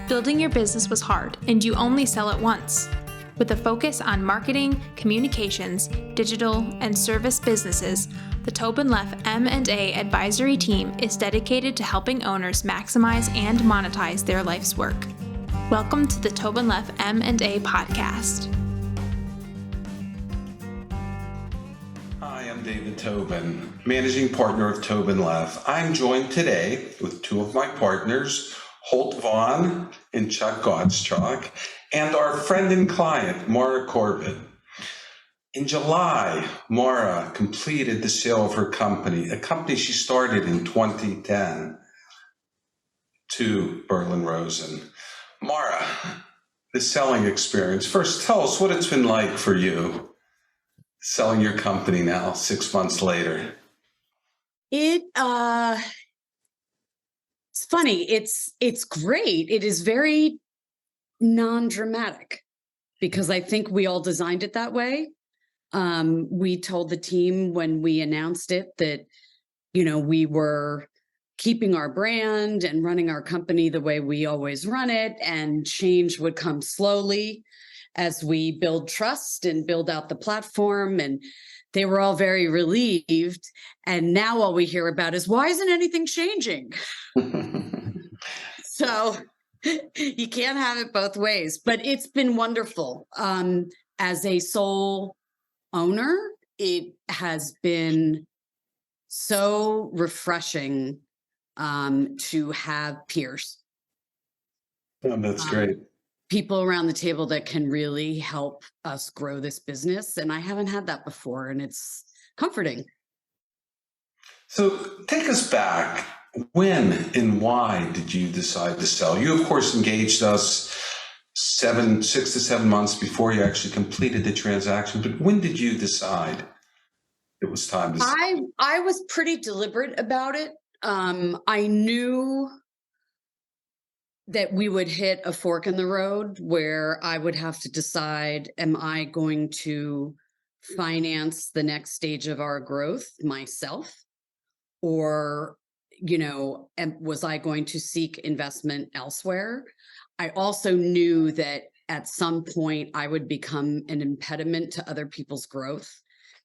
Building your business was hard, and you only sell it once. With a focus on marketing, communications, digital, and service businesses, the TobinLeff M&A advisory team is dedicated to helping owners maximize and monetize their life's work. Welcome to the TobinLeff M&A podcast. Hi, I'm David Tobin, managing partner of TobinLeff. I'm joined today with two of my partners, Holt Vaughn and Chuck Gottschalk, and our friend and client, Maura Corbett. In July, Maura completed the sale of her company, a company she started in 2010, to Berlin Rosen. Maura, the selling experience. First, tell us what it's been like for you selling your company now, 6 months later. It's funny. It's great. It is very non-dramatic because I think we all designed it that way. We told the team when we announced it that, we were keeping our brand and running our company the way we always run it, and change would come slowly as we build trust and build out the platform. And they were all very relieved. And now all we hear about is, why isn't anything changing? So you can't have it both ways, but it's been wonderful. As a sole owner, it has been so refreshing to have peers. Oh, that's great. People around the table that can really help us grow this business. And I haven't had that before, and it's comforting. So take us back. When and why did you decide to sell? You, of course, engaged us 6 to 7 months before you actually completed the transaction. But when did you decide it was time to sell? I was pretty deliberate about it. I knew that we would hit a fork in the road where I would have to decide, am I going to finance the next stage of our growth myself? Or, was I going to seek investment elsewhere? I also knew that at some point I would become an impediment to other people's growth.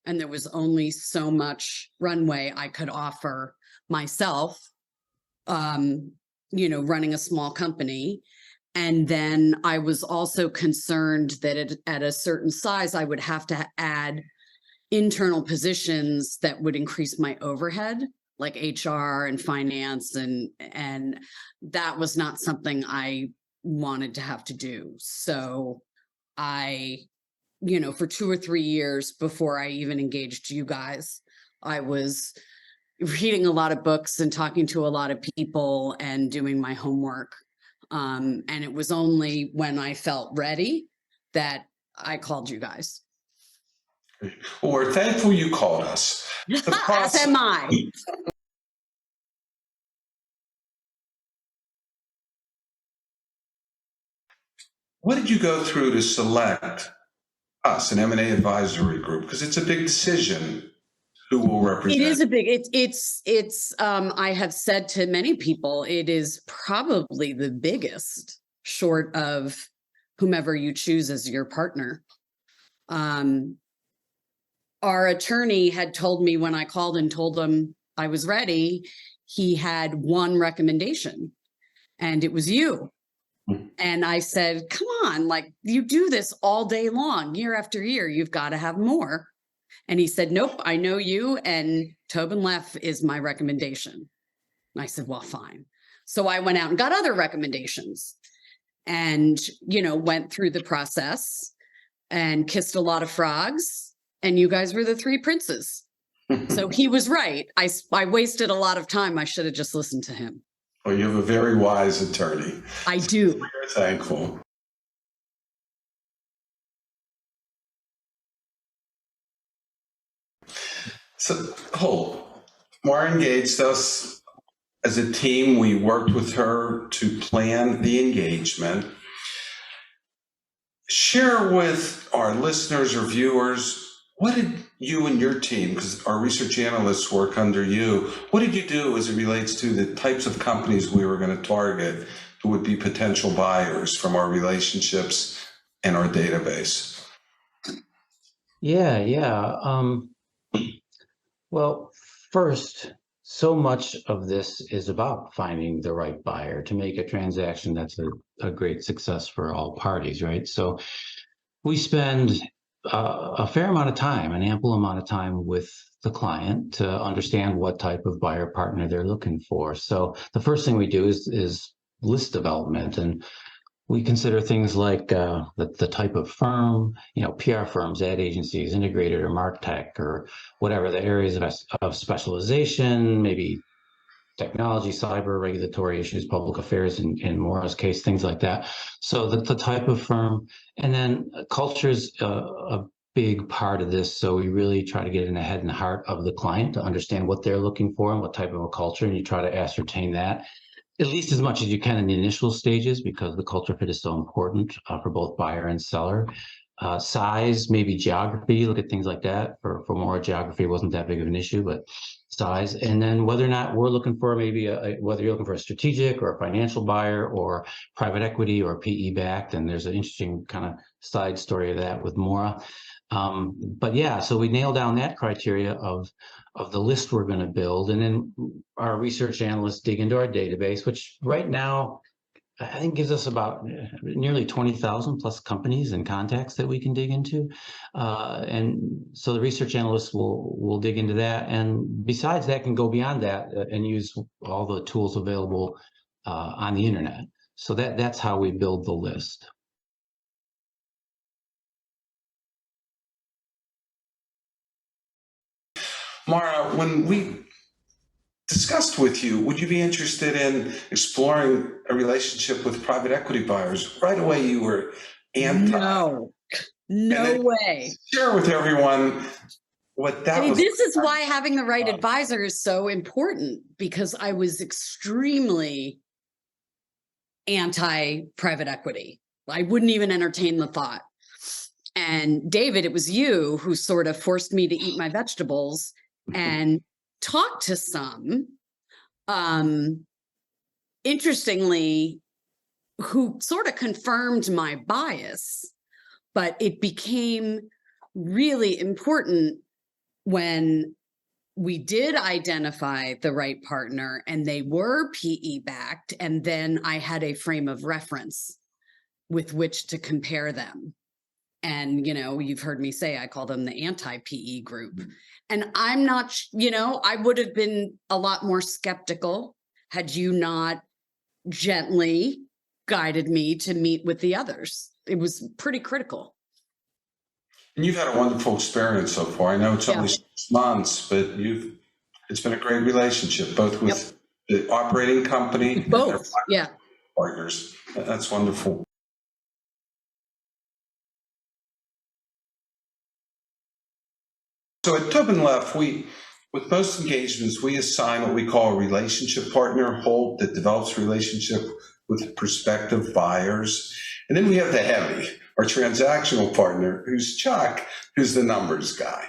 And there was only so much runway I could offer myself, running a small company. And then I was also concerned that at a certain size, I would have to add internal positions that would increase my overhead, like HR and finance. And that was not something I wanted to have to do. So I, for 2 or 3 years before I even engaged you guys, I was reading a lot of books and talking to a lot of people and doing my homework. And it was only when I felt ready that I called you guys. Well, we're thankful you called us. As am I. What did you go through to select us, an M&A advisory group? Because it's a big decision. Who will represent? It is a big, it's, I have said to many people, it is probably the biggest, short of whomever you choose as your partner. Our attorney had told me when I called and told him I was ready, he had one recommendation, and it was you. And I said, come on, you do this all day long, year after year, you've got to have more. And he said, nope, I know you, and TobinLeff is my recommendation. And I said, well, fine. So I went out and got other recommendations and, went through the process and kissed a lot of frogs. And you guys were the 3 princes. So he was right. I wasted a lot of time. I should have just listened to him. Well, you have a very wise attorney. I do. We're thankful. So, Maura engaged us as a team. We worked with her to plan the engagement. Share with our listeners or viewers, what did you and your team, because our research analysts work under you, what did you do as it relates to the types of companies we were going to target who would be potential buyers from our relationships and our database? Yeah. Well, first, so much of this is about finding the right buyer to make a transaction that's a great success for all parties, right? So we spend a fair amount of time, an ample amount of time with the client to understand what type of buyer partner they're looking for. So the first thing we do is list development, and we consider things like the type of firm, PR firms, ad agencies, integrated or martech, or whatever the areas of specialization, maybe technology, cyber, regulatory issues, public affairs, in Maura's case, things like that. So the type of firm, and then culture is a big part of this. So we really try to get in the head and heart of the client to understand what they're looking for and what type of a culture, and you try to ascertain that at least as much as you can in the initial stages, because the culture fit is so important for both buyer and seller. Size, maybe geography, look at things like that. For more, geography wasn't that big of an issue, but size. And then whether or not we're looking for maybe whether you're looking for a strategic or a financial buyer or private equity or PE backed. And there's an interesting kind of side story of that with Maura. But yeah, so we nail down that criteria of the list we're going to build, and then our research analysts dig into our database, which right now I think gives us about nearly 20,000 plus companies and contacts that we can dig into. And so the research analysts will dig into that, and besides that, can go beyond that and use all the tools available on the internet. So that's how we build the list. Maura, when we discussed with you, would you be interested in exploring a relationship with private equity buyers? Right away, you were anti. No way. Share with everyone what that was. This is why having the right advisor is so important, because I was extremely anti-private equity. I wouldn't even entertain the thought. And David, it was you who sort of forced me to eat my vegetables and talk to some, interestingly, who sort of confirmed my bias. But it became really important when we did identify the right partner and they were PE backed, and then I had a frame of reference with which to compare them. And, you've heard me say, I call them the anti-PE group. And I'm not, I would have been a lot more skeptical had you not gently guided me to meet with the others. It was pretty critical. And you've had a wonderful experience so far. I know it's only 6 months, but it's been a great relationship, both with the operating company both, and partners. That's wonderful. So at TobinLeff, with most engagements, we assign what we call a relationship partner, Holt, that develops relationship with prospective buyers. And then we have the heavy, our transactional partner, who's Chuck, who's the numbers guy.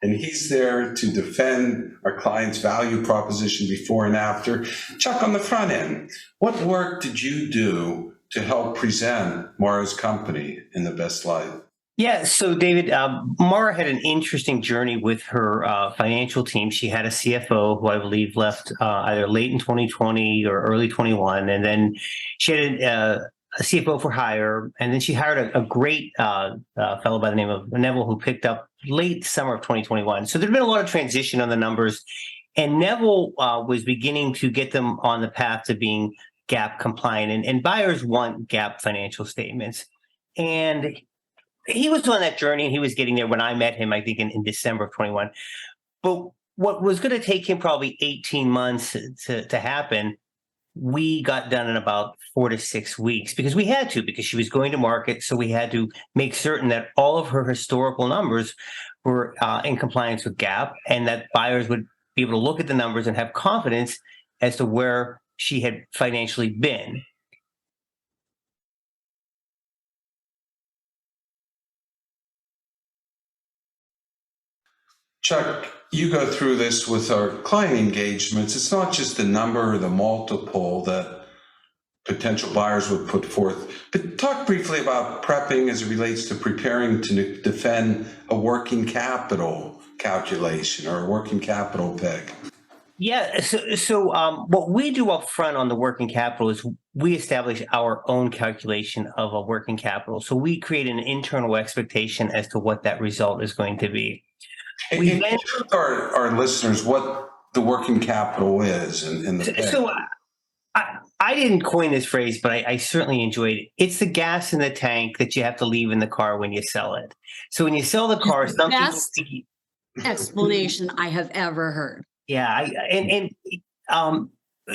And he's there to defend our client's value proposition before and after. Chuck, on the front end, what work did you do to help present Maura's company in the best light? Yeah, so David, Maura had an interesting journey with her financial team. She had a CFO who I believe left either late in 2020 or early 21, and then she had a CFO for hire, and then she hired a great fellow by the name of Neville, who picked up late summer of 2021. So there's been a lot of transition on the numbers, and Neville was beginning to get them on the path to being GAAP compliant, and buyers want GAAP financial statements. And he was on that journey, and he was getting there when I met him, I think, in December of 21. But what was going to take him probably 18 months to happen, we got done in about 4 to 6 weeks, because we had to, because she was going to market. So we had to make certain that all of her historical numbers were in compliance with GAAP, and that buyers would be able to look at the numbers and have confidence as to where she had financially been. Chuck, you go through this with our client engagements. It's not just the number or the multiple that potential buyers would put forth. But talk briefly about prepping as it relates to preparing to defend a working capital calculation or a working capital pick. Yeah, so what we do up front on the working capital is we establish our own calculation of a working capital. So we create an internal expectation as to what that result is going to be. We And then, share with our listeners what the working capital is in the pick. so I didn't coin this phrase, but I certainly enjoyed it. It's the gas in the tank that you have to leave in the car when you sell it. So when you sell the car, some people Best think, explanation I have ever heard. yeah,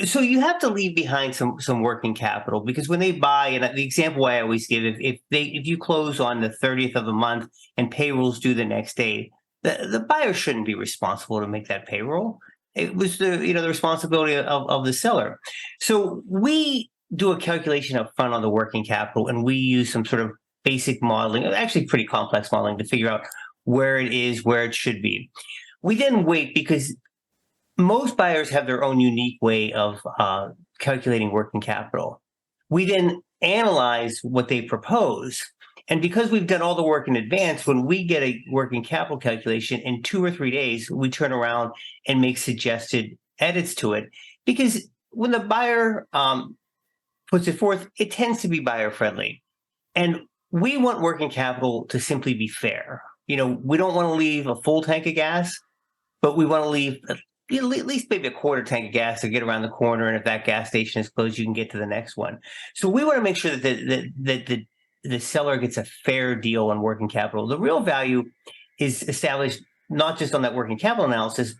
so you have to leave behind some working capital, because when they buy, and the example I always give, if you close on the 30th of the month and payroll's due the next day, the buyer shouldn't be responsible to make that payroll. It was the responsibility of the seller. So we do a calculation up front on the working capital, and we use some sort of basic modeling, actually pretty complex modeling, to figure out where it is, where it should be. We then wait, because most buyers have their own unique way of calculating working capital. We then analyze what they propose. And because we've done all the work in advance, when we get a working capital calculation in 2 or 3 days, we turn around and make suggested edits to it. Because when the buyer puts it forth, it tends to be buyer friendly. And we want working capital to simply be fair. We don't want to leave a full tank of gas, but we want to leave at least maybe a quarter tank of gas to get around the corner. And if that gas station is closed, you can get to the next one. So we want to make sure that the seller gets a fair deal on working capital. The real value is established not just on that working capital analysis,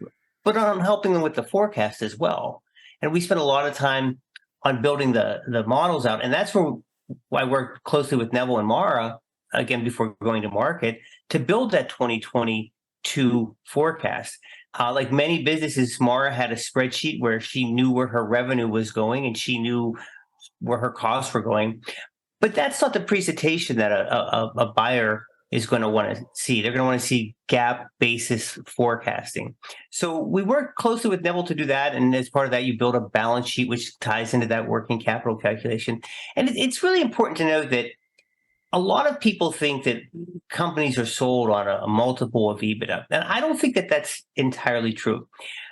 but on helping them with the forecast as well. And we spend a lot of time on building the models out. And that's where I work closely with Neville and Maura, again, before going to market, to build that 2022 forecast. Like many businesses, Maura had a spreadsheet where she knew where her revenue was going and she knew where her costs were going. But that's not the presentation that a buyer is going to want to see. They're going to want to see GAAP basis forecasting. So we work closely with Neville to do that. And as part of that, you build a balance sheet, which ties into that working capital calculation. And it's really important to note that a lot of people think that companies are sold on a multiple of EBITDA. And I don't think that that's entirely true.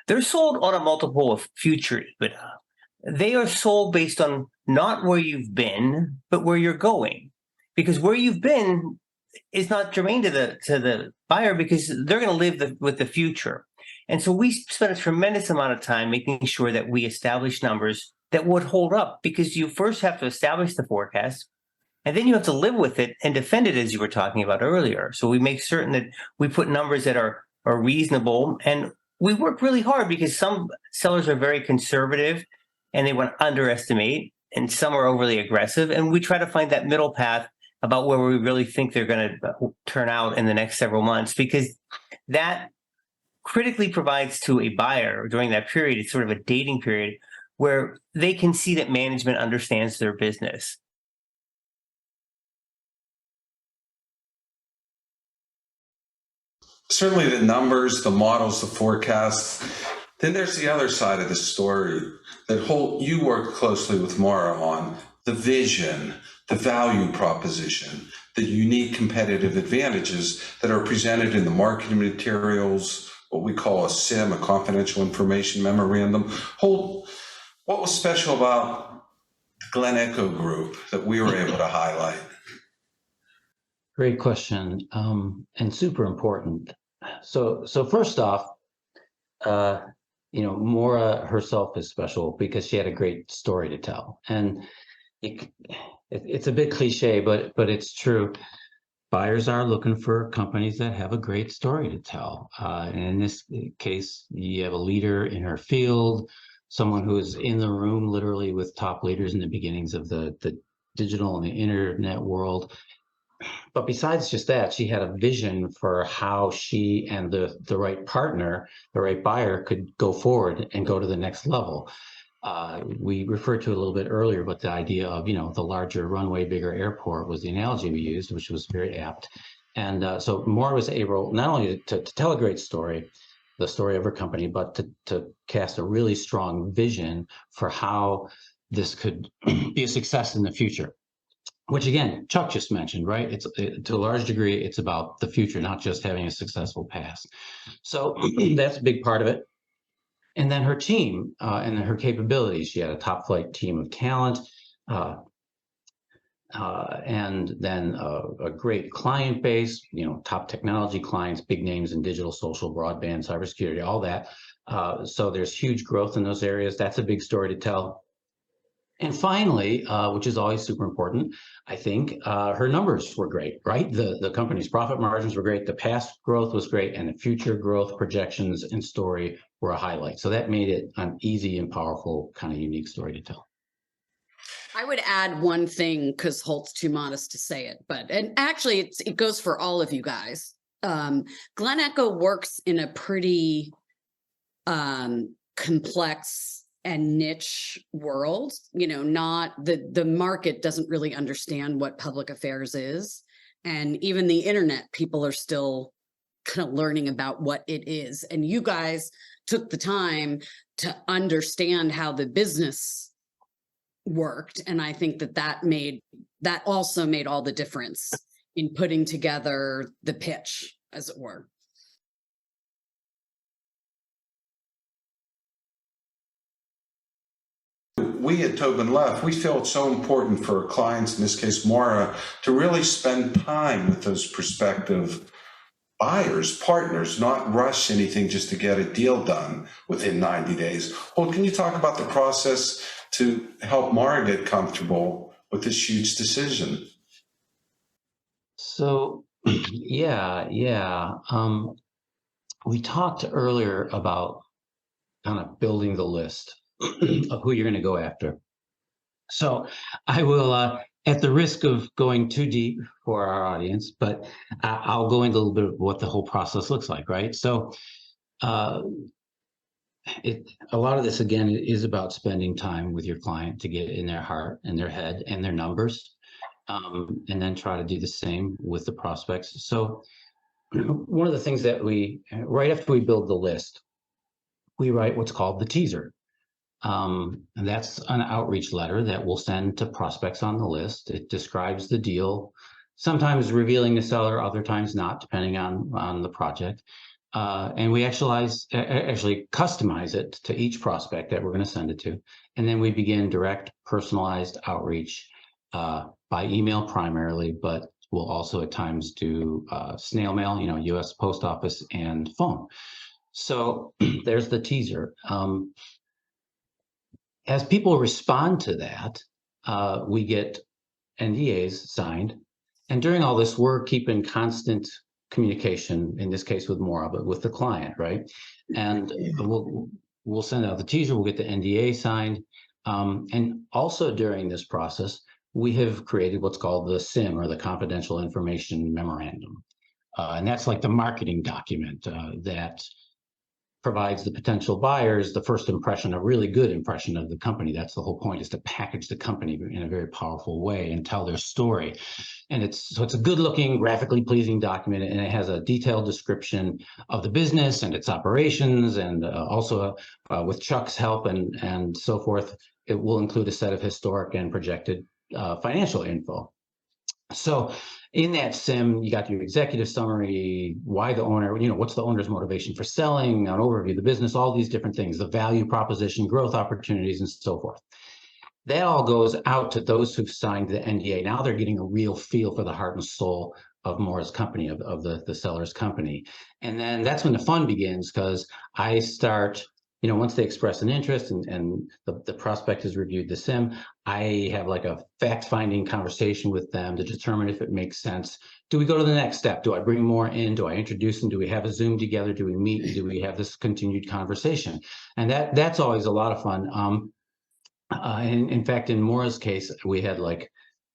They're sold on a multiple of future EBITDA. They are sold based on not where you've been, but where you're going. Because where you've been is not germane to the buyer, because they're going to live with the future. And so we spend a tremendous amount of time making sure that we establish numbers that would hold up, because you first have to establish the forecast, and then you have to live with it and defend it, as you were talking about earlier. So we make certain that we put numbers that are reasonable, and we work really hard, because some sellers are very conservative and they want to underestimate, and some are overly aggressive. And we try to find that middle path about where we really think they're going to turn out in the next several months, because that critically provides to a buyer during that period, it's sort of a dating period where they can see that management understands their business. Certainly the numbers, the models, the forecasts. Then there's the other side of the story that you work closely with Maura on, the vision, the value proposition, the unique competitive advantages that are presented in the marketing materials, what we call a CIM, a confidential information memorandum. What was special about the Glen Echo Group that we were able to highlight? Great question, and super important. So first off, Maura herself is special because she had a great story to tell, and it's a bit cliche, but it's true. Buyers are looking for companies that have a great story to tell. And in this case, you have a leader in her field, someone who is in the room literally with top leaders in the beginnings of the digital and the internet world. But besides just that, she had a vision for how she and the right partner, the right buyer, could go forward and go to the next level. We referred to it a little bit earlier, but the idea of, the larger runway, bigger airport was the analogy we used, which was very apt. And so Maura was able not only to tell a great story, the story of her company, but to cast a really strong vision for how this could be a success in the future. Which again, Chuck just mentioned, right? To a large degree, it's about the future, not just having a successful past. So that's a big part of it. And then her team and her capabilities. She had a top flight team of talent, and then a great client base, top technology clients, big names in digital, social, broadband, cybersecurity, all that. So there's huge growth in those areas. That's a big story to tell. And finally, which is always super important, I think her numbers were great, right? The company's profit margins were great, the past growth was great, and the future growth projections and story were a highlight. So that made it an easy and powerful, kind of unique story to tell. I would add one thing because Holt's too modest to say it, and actually it goes for all of you guys. Glen Echo works in a pretty complex and niche world. Not the market doesn't really understand what public affairs is. And even the internet, people are still kind of learning about what it is. And you guys took the time to understand how the business worked. And I think that also made all the difference in putting together the pitch, as it were. We at TobinLeff, we feel it's so important for our clients, in this case, Maura, to really spend time with those prospective buyers, partners, not rush anything just to get a deal done within 90 days. Well, can you talk about the process to help Maura get comfortable with this huge decision? So, yeah. We talked earlier about kind of building the list of who you're going to go after. So I will, at the risk of going too deep for our audience, but I'll go into a little bit of what the whole process looks like, right? So a lot of this, again, is about spending time with your client to get in their heart and their head and their numbers, and then try to do the same with the prospects. So one of the things that right after we build the list, we write what's called the teaser. And that's an outreach letter that we'll send to prospects on the list. It describes the deal, sometimes revealing the seller, other times not, depending on the project. And we actually customize it to each prospect that we're going to send it to. And then we begin direct, personalized outreach by email primarily, but we'll also at times do snail mail, U.S. Post Office and phone. So there's the teaser. As people respond to that, we get NDAs signed. And during all this, we're keeping constant communication, in this case with Maura, but with the client, right? And we'll send out the teaser, we'll get the NDA signed. And also during this process, we have created what's called the SIM, or the Confidential Information Memorandum. And that's like the marketing document that provides the potential buyers the first impression, a really good impression of the company. That's the whole point, is to package the company in a very powerful way and tell their story. And it's a good looking, graphically pleasing document, and it has a detailed description of the business and its operations, and also with Chuck's help and so forth, it will include a set of historic and projected financial info. So in that SIM, you got your executive summary, why the owner, what's the owner's motivation for selling, an overview of the business, all these different things, the value proposition, growth opportunities, and so forth. That all goes out to those who've signed the NDA. Now they're getting a real feel for the heart and soul of Maura's company, of the seller's company. And then that's when the fun begins, because I start, once they express an interest and the prospect has reviewed the SIM, I have like a fact-finding conversation with them to determine if it makes sense. Do we go to the next step? Do I bring more in? Do I introduce them? Do we have a Zoom together? Do we meet? Do we have this continued conversation? And that's always a lot of fun. In fact, in Maura's case, we had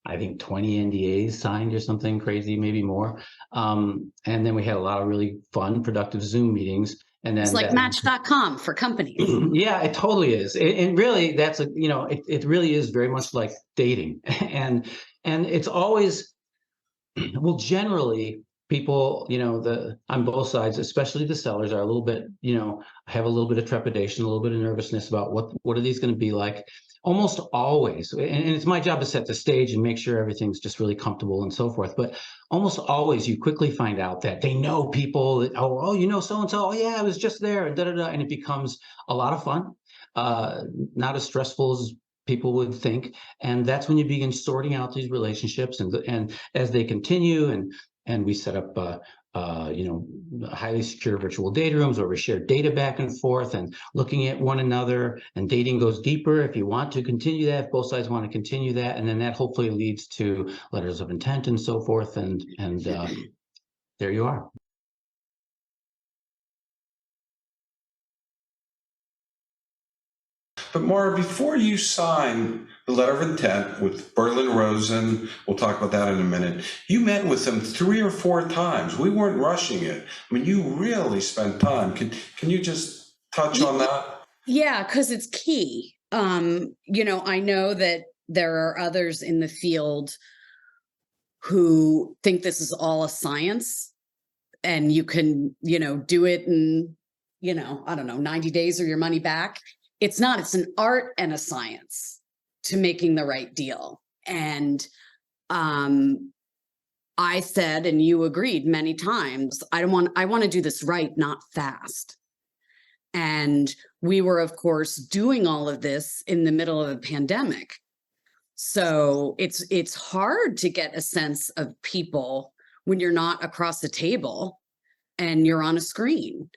I think 20 NDAs signed or something crazy, maybe more. And then we had a lot of really fun, productive Zoom meetings. And then it's like Match.com for companies. Yeah, it totally is. And really, that's it really is very much like dating. And it's always, well, generally, people, on both sides, especially the sellers, are a little bit, have a little bit of trepidation, a little bit of nervousness about what are these going to be like. Almost always, and it's my job to set the stage and make sure everything's just really comfortable and so forth. But almost always, you quickly find out that they know people that, so and so. Oh yeah, I was just there, and and it becomes a lot of fun. Not as stressful as people would think, and that's when you begin sorting out these relationships, and as they continue, and we set up highly secure virtual data rooms where we share data back and forth and looking at one another, and dating goes deeper if you want to continue that, if both sides want to continue that, and then that hopefully leads to letters of intent and so forth, and there you are. But Maura, before you sign the letter of intent with Berlin Rosen, we'll talk about that in a minute, you met with them 3 or 4 times. We weren't rushing it. I mean, you really spent time. Can you just touch on that? Yeah, because it's key. I know that there are others in the field who think this is all a science, and you can, do it in, 90 days or your money back. It's not. It's an art and a science to making the right deal. And I said, and you agreed many times, I want to do this right, not fast. And we were, of course, doing all of this in the middle of a pandemic. So it's hard to get a sense of people when you're not across the table and you're on a screen.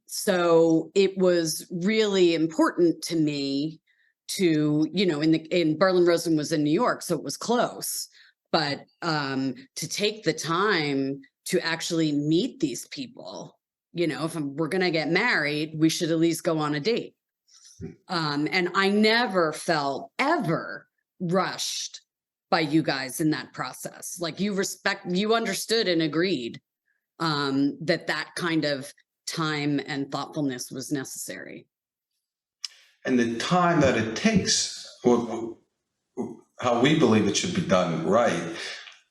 So it was really important to me to, in Berlin Rosen was in New York, so it was close, but to take the time to actually meet these people, if we're going to get married, we should at least go on a date. And I never felt ever rushed by you guys in that process. Like you understood and agreed that kind of time and thoughtfulness was necessary. And the time that it takes, how we believe it should be done right.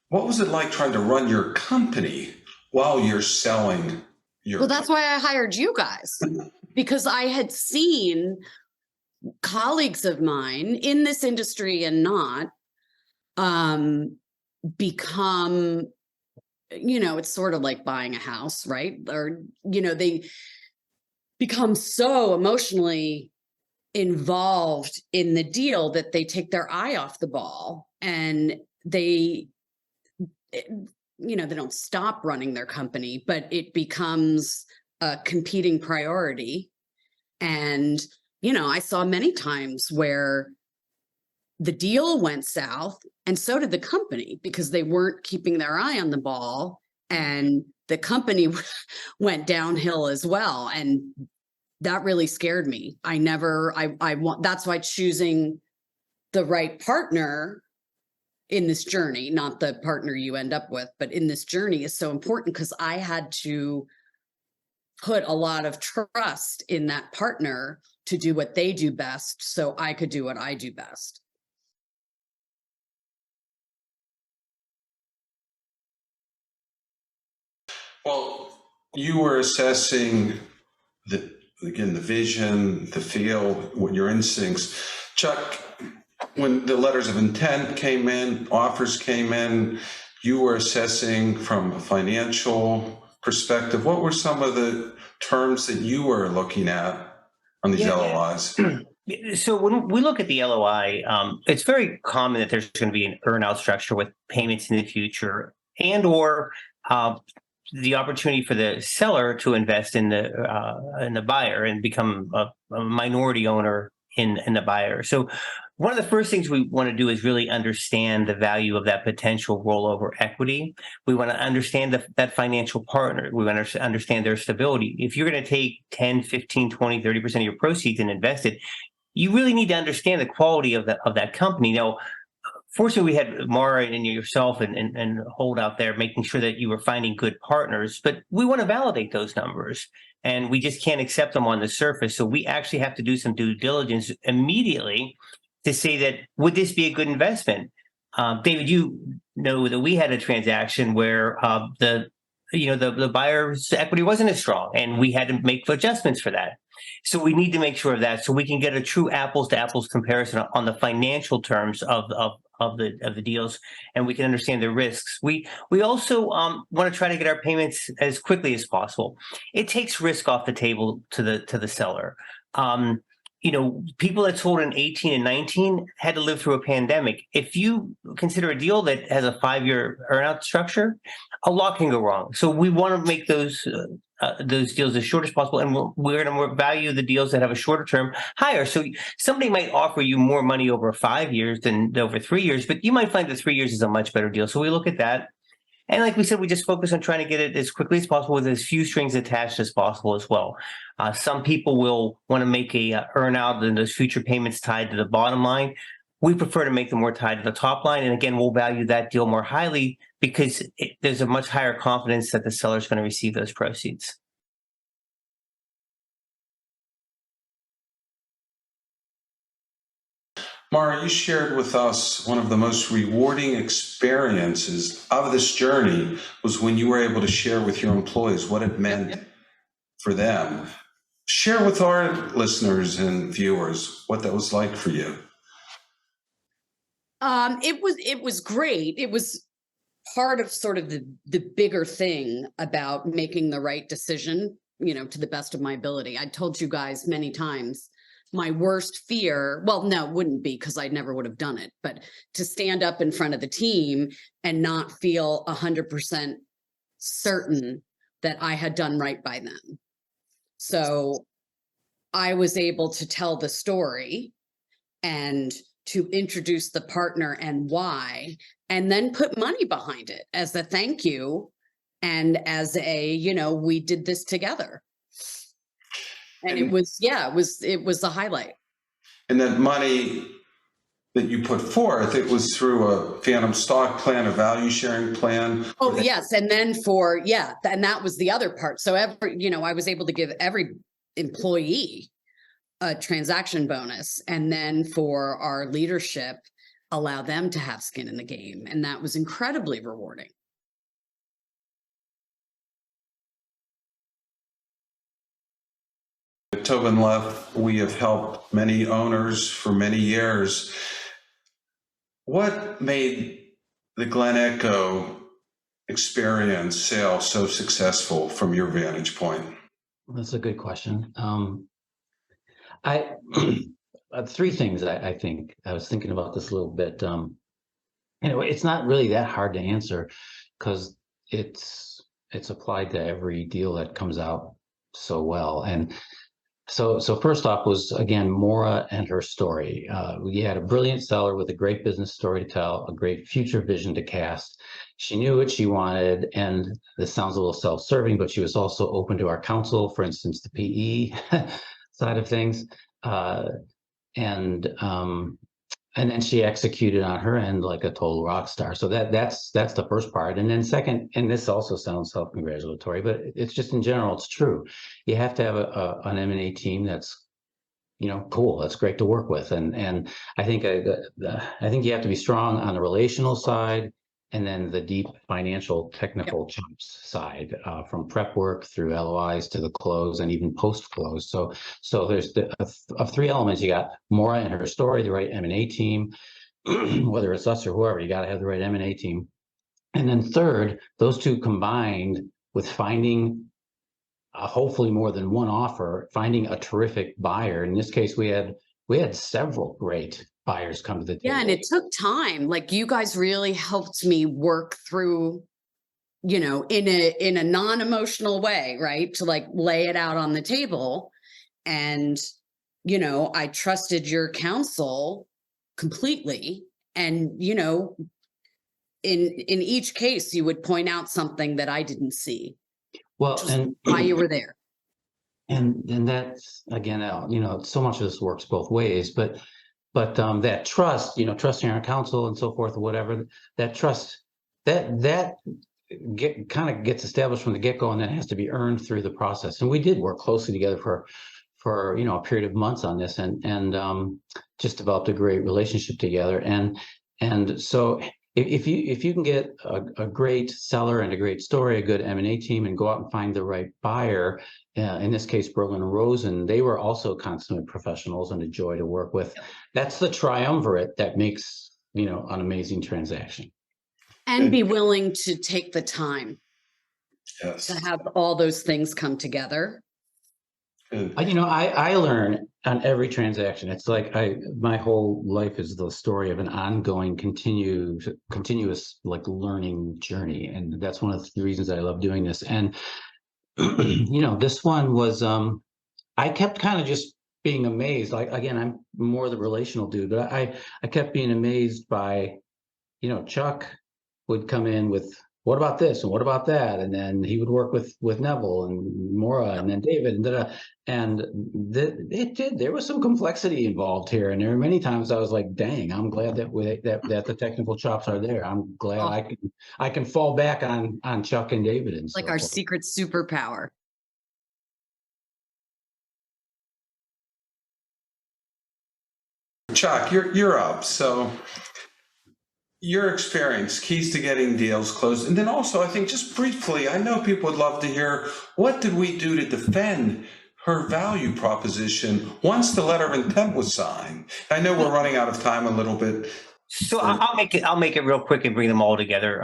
What was it like trying to run your company while you're selling your... Well, that's why I hired you guys, because I had seen colleagues of mine in this industry and not become... it's sort of like buying a house, right? Or, they become so emotionally involved in the deal that they take their eye off the ball, and they don't stop running their company, but it becomes a competing priority. And, I saw many times where the deal went south, and so did the company, because they weren't keeping their eye on the ball, and the company went downhill as well. And that really scared me. That's why choosing the right partner in this journey, not the partner you end up with, but in this journey is so important, because I had to put a lot of trust in that partner to do what they do best, so I could do what I do best. Well, you were assessing the vision, the feel, what your instincts. Chuck, when the letters of intent came in, offers came in, you were assessing from a financial perspective. What were some of the terms that you were looking at on these LOIs? So when we look at the LOI, it's very common that there's going to be an earn-out structure with payments in the future, and or the opportunity for the seller to invest in the buyer and become a minority owner in the buyer. So one of the first things we want to do is really understand the value of that potential rollover equity. We want to understand that financial partner. We want to understand their stability. If you're going to take 10, 15, 20, 30% of your proceeds and invest it, you really need to understand the quality of that company. Now, fortunately, we had Maura and yourself and Hold out there making sure that you were finding good partners, but we want to validate those numbers, and we just can't accept them on the surface. So we actually have to do some due diligence immediately to say that, would this be a good investment? David, you know that we had a transaction where the the buyer's equity wasn't as strong, and we had to make adjustments for that. So we need to make sure of that, so we can get a true apples to apples comparison on the financial terms of the deals, and we can understand the risks. We also want to try to get our payments as quickly as possible. It takes risk off the table to the seller. People that sold in 18 and 19 had to live through a pandemic. If you consider a deal that has a 5-year earnout structure, a lot can go wrong. So we want to make those deals as short as possible, and we're going to value the deals that have a shorter term higher. So somebody might offer you more money over 5 years than over 3 years, but you might find that 3 years is a much better deal. So we look at that. And like we said, we just focus on trying to get it as quickly as possible with as few strings attached as possible as well. Some people will want to make a earn out and those future payments tied to the bottom line. We prefer to make them more tied to the top line. And again, we'll value that deal more highly because there's a much higher confidence that the seller is going to receive those proceeds. Maura, you shared with us one of the most rewarding experiences of this journey was when you were able to share with your employees what it meant for them. Share with our listeners and viewers what that was like for you. It was great. It was part of sort of the bigger thing about making the right decision, to the best of my ability. I told you guys many times, my worst fear, well, no, it wouldn't be because I never would have done it, but to stand up in front of the team and not feel 100% certain that I had done right by them. So I was able to tell the story and to introduce the partner and why, and then put money behind it as a thank you and as a, we did this together. And it was a highlight. And that money that you put forth, it was through a phantom stock plan, a value sharing plan. Oh, yes. And then and that was the other part. So I was able to give every employee a transaction bonus, and then for our leadership, allow them to have skin in the game. And that was incredibly rewarding. At TobinLeff, we have helped many owners for many years. What made the Glen Echo experience sale so successful from your vantage point? That's a good question. Three things I think. I was thinking about this a little bit. Anyway, it's not really that hard to answer because it's applied to every deal that comes out so well. And so first off was, again, Maura and her story. We had a brilliant seller with a great business story to tell, a great future vision to cast. She knew what she wanted, and this sounds a little self-serving, but she was also open to our counsel, for instance, the PE side of things. And then she executed on her end like a total rock star. So that's the first part. And then second, and this also sounds self-congratulatory, but it's just in general, it's true. You have to have an M&A team that's, cool. That's great to work with. And I think you have to be strong on the relational side, and then the deep financial technical chops side, from prep work through LOIs to the close and even post-close. So there's of three elements. You got Maura and her story, the right M&A team, whether it's us or whoever, you got to have the right M&A team. And then third, those two combined with finding hopefully more than one offer, finding a terrific buyer. In this case, we had several great buyers come to the table. Yeah, and it took time. Like, you guys really helped me work through, in a non-emotional way, right? To like lay it out on the table. And, I trusted your counsel completely. And, in each case, you would point out something that I didn't see. Well, and why you were there. And that's, again, so much of this works both ways, but that trust, trusting our counsel and so forth, or whatever, that trust, that kind of gets established from the get-go, and then has to be earned through the process. And we did work closely together for a period of months on this, and just developed a great relationship together. And so if you can get a great seller and a great story, a good M&A team, and go out and find the right buyer, in this case, Berlin Rosen, they were also consummate professionals and a joy to work with. That's the triumvirate that makes, an amazing transaction. And be willing to take the time Yes. to have all those things come together. I learn on every transaction. It's like my whole life is the story of an ongoing, continuous like learning journey, and that's one of the reasons I love doing this. And this one was I kept kind of just being amazed. Like, again, I'm more the relational dude, but I kept being amazed by, Chuck would come in with, what about this and what about that, and then he would work with Neville and Maura and then David and there was some complexity involved here, and there were many times I was like, dang, I'm glad that that the technical chops are there. I'm glad I can fall back on Chuck and David and Like so our forth. secret superpower. Chuck, you're up. So your experience, keys to getting deals closed. And then also, I think just briefly, I know people would love to hear, what did we do to defend her value proposition once the letter of intent was signed? I know we're running out of time a little bit. So I'll make it real quick and bring them all together.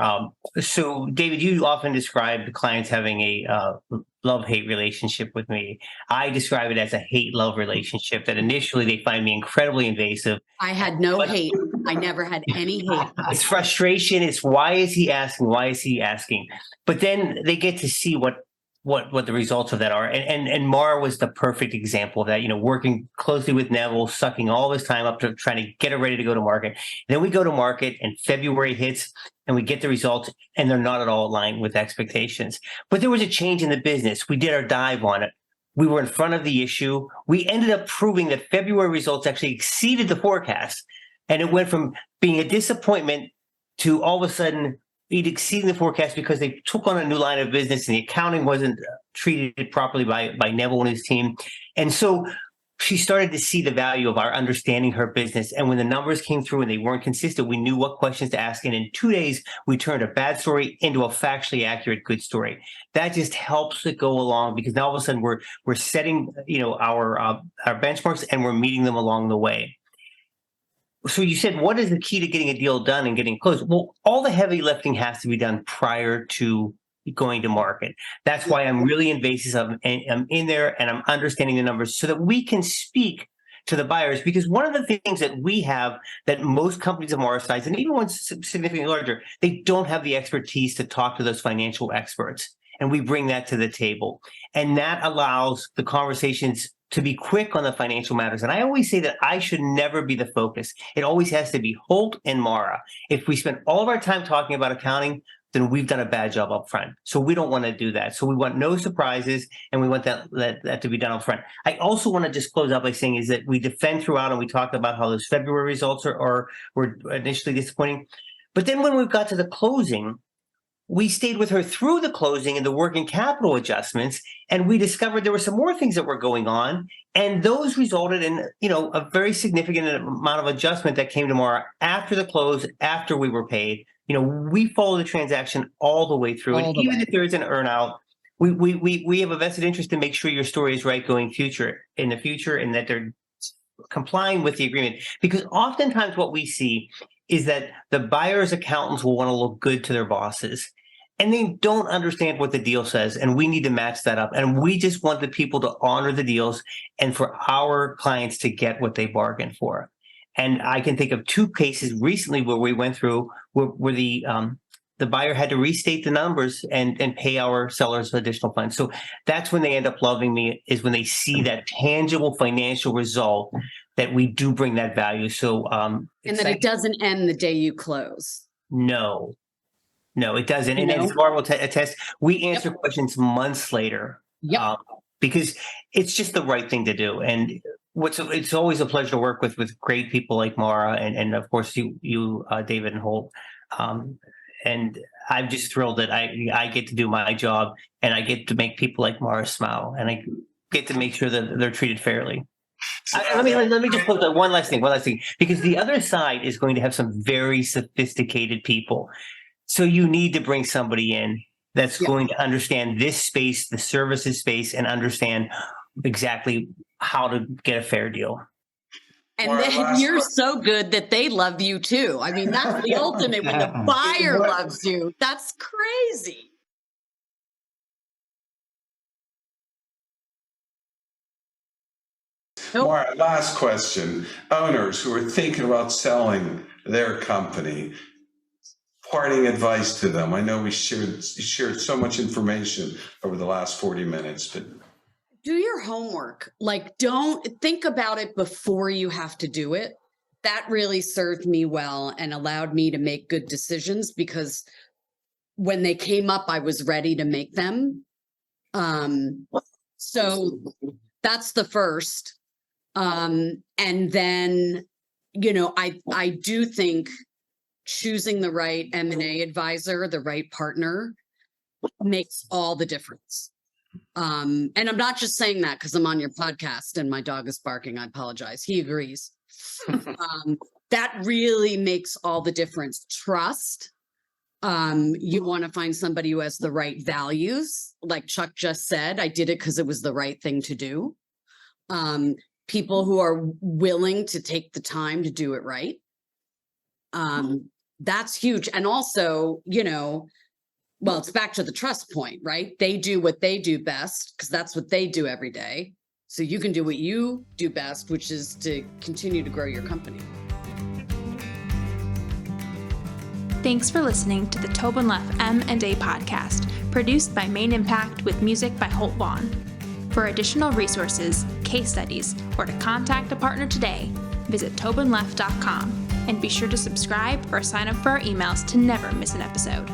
So David, you often describe the clients having a love-hate relationship with me. I describe it as a hate-love relationship, that initially they find me incredibly invasive. I had no hate. I never had any hate. It's frustration. It's why is he asking? Why is he asking? But then they get to see what the results of that are. And Maura was the perfect example of that, working closely with Neville, sucking all his time up to trying to get it ready to go to market. And then we go to market and February hits and we get the results and they're not at all aligned with expectations. But there was a change in the business. We did our dive on it. We were in front of the issue. We ended up proving that February results actually exceeded the forecast. And it went from being a disappointment to all of a sudden it exceeding the forecast because they took on a new line of business and the accounting wasn't treated properly by Neville and his team. And so she started to see the value of our understanding her business. And when the numbers came through and they weren't consistent, we knew what questions to ask. And in 2 days, we turned a bad story into a factually accurate good story. That just helps it go along because now all of a sudden we're setting, our benchmarks and we're meeting them along the way. So you said, what is the key to getting a deal done and getting closed? Well, all the heavy lifting has to be done prior to going to market. That's why I'm really invasive and I'm in there and I'm understanding the numbers so that we can speak to the buyers. Because one of the things that we have that most companies of our size, and even ones significantly larger, they don't have the expertise to talk to those financial experts. And we bring that to the table. And that allows the conversations to be quick on the financial matters. And I always say that I should never be the focus. It always has to be Holt and Maura. If we spend all of our time talking about accounting, then we've done a bad job up front. So we don't want to do that. So we want no surprises and we want that to be done up front. I also want to just close out by saying is that we defend throughout and we talked about how those February results were initially disappointing. But then when we got to the closing, we stayed with her through the closing and the working capital adjustments, and we discovered there were some more things that were going on, and those resulted in, a very significant amount of adjustment that came to Maura after the close, after we were paid. We follow the transaction all the way through, and even if there is an earnout, we have a vested interest to make sure your story is right going in the future, and that they're complying with the agreement. Because oftentimes what we see is that the buyer's accountants will want to look good to their bosses. And they don't understand what the deal says, and we need to match that up. And we just want the people to honor the deals and for our clients to get what they bargained for. And I can think of 2 cases recently where we went through where the buyer had to restate the numbers and pay our sellers additional funds. So that's when they end up loving me, is when they see that tangible financial result that we do bring that value. So and that it doesn't end the day you close. No, it doesn't. And as Maura will attest, we answer questions months later because it's just the right thing to do. And it's always a pleasure to work with great people like Maura and of course you David and Holt. And I'm just thrilled that I get to do my job and I get to make people like Maura smile and I get to make sure that they're treated fairly. Let me just put that one last thing, because the other side is going to have some very sophisticated people. So you need to bring somebody in that's going to understand this space, the services space, and understand exactly how to get a fair deal. And then you're so good that they love you too. I mean, that's the ultimate when the buyer loves you. That's crazy. Maura, last question. Owners who are thinking about selling their company, parting advice to them. I know we shared so much information over the last 40 minutes, but do your homework. Like, don't think about it before you have to do it. That really served me well and allowed me to make good decisions, because when they came up, I was ready to make them. So that's the first. And then, I do think choosing the right M&A advisor, the right partner, makes all the difference. And I'm not just saying that because I'm on your podcast and my dog is barking. I apologize. He agrees. That really makes all the difference. Trust. You want to find somebody who has the right values. Like Chuck just said, I did it because it was the right thing to do. People who are willing to take the time to do it right. That's huge. And also, well, it's back to the trust point, right? They do what they do best because that's what they do every day. So you can do what you do best, which is to continue to grow your company. Thanks for listening to the TobinLeff M&A podcast, produced by Main Impact with music by Holt Vaughn. For additional resources, case studies, or to contact a partner today, visit TobinLeff.com and be sure to subscribe or sign up for our emails to never miss an episode.